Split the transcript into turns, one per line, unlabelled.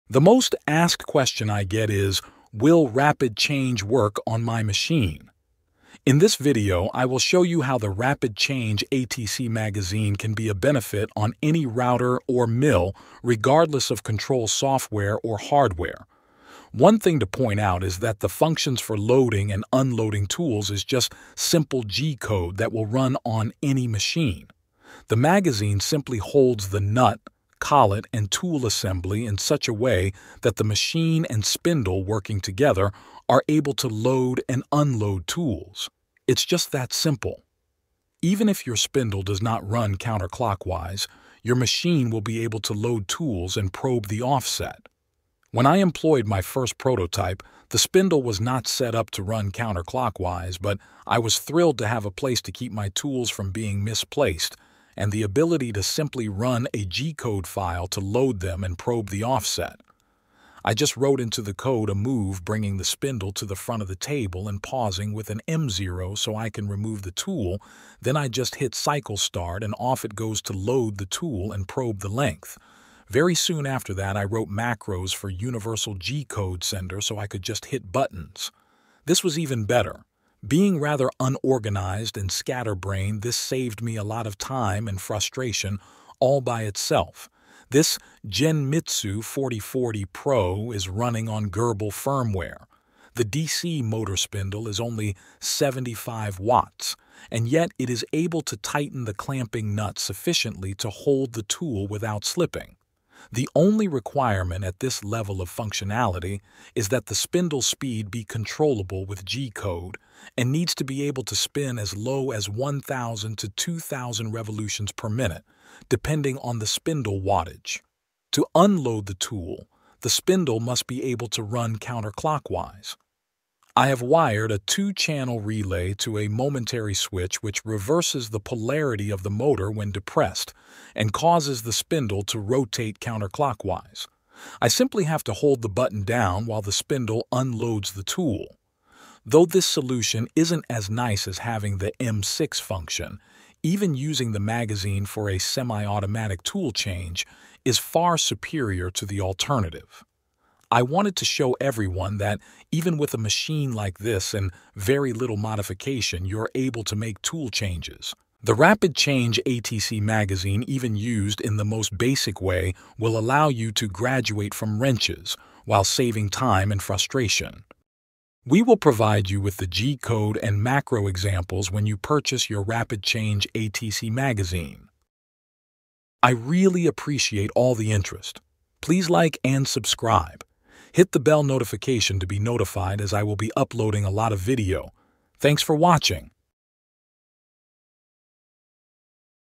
The most asked question I get is, will RapidChange work on my machine? In this video, I will show you how the RapidChange ATC magazine can be a benefit on any router or mill, regardless of control software or hardware. One thing to point out is that the functions for loading and unloading tools is just simple G-code that will run on any machine. The magazine simply holds the nut, collet, and tool assembly in such a way that the machine and spindle working together are able to load and unload tools. It's just that simple. Even if your spindle does not run counterclockwise, your machine will be able to load tools and probe the offset. When I employed my first prototype, the spindle was not set up to run counterclockwise, but I was thrilled to have a place to keep my tools from being misplaced, and the ability to simply run a G-code file to load them and probe the offset. I just wrote into the code a move bringing the spindle to the front of the table and pausing with an M0 so I can remove the tool. Then I just hit cycle start and off it goes to load the tool and probe the length. Very soon after that, I wrote macros for universal G-code sender so I could just hit buttons. This was even better. Being rather unorganized and scatterbrained, this saved me a lot of time and frustration all by itself. This Genmistu 4040 Pro is running on Grbl firmware. The DC motor spindle is only 75 watts, and yet it is able to tighten the clamping nut sufficiently to hold the tool without slipping. The only requirement at this level of functionality is that the spindle speed be controllable with G-code and needs to be able to spin as low as 1,000 to 2,000 revolutions per minute, depending on the spindle wattage. To unload the tool, the spindle must be able to run counterclockwise. I have wired a 2-channel relay to a momentary switch which reverses the polarity of the motor when depressed and causes the spindle to rotate counterclockwise. I simply have to hold the button down while the spindle unloads the tool. Though this solution isn't as nice as having the M6 function, even using the magazine for a semi-automatic tool change is far superior to the alternative. I wanted to show everyone that even with a machine like this and very little modification, you're able to make tool changes. The RapidChange ATC magazine, even used in the most basic way, will allow you to graduate from wrenches while saving time and frustration. We will provide you with the G-code and macro examples when you purchase your RapidChange ATC magazine. I really appreciate all the interest. Please like and subscribe. Hit the bell notification to be notified as I will be uploading a lot of video. Thanks for watching.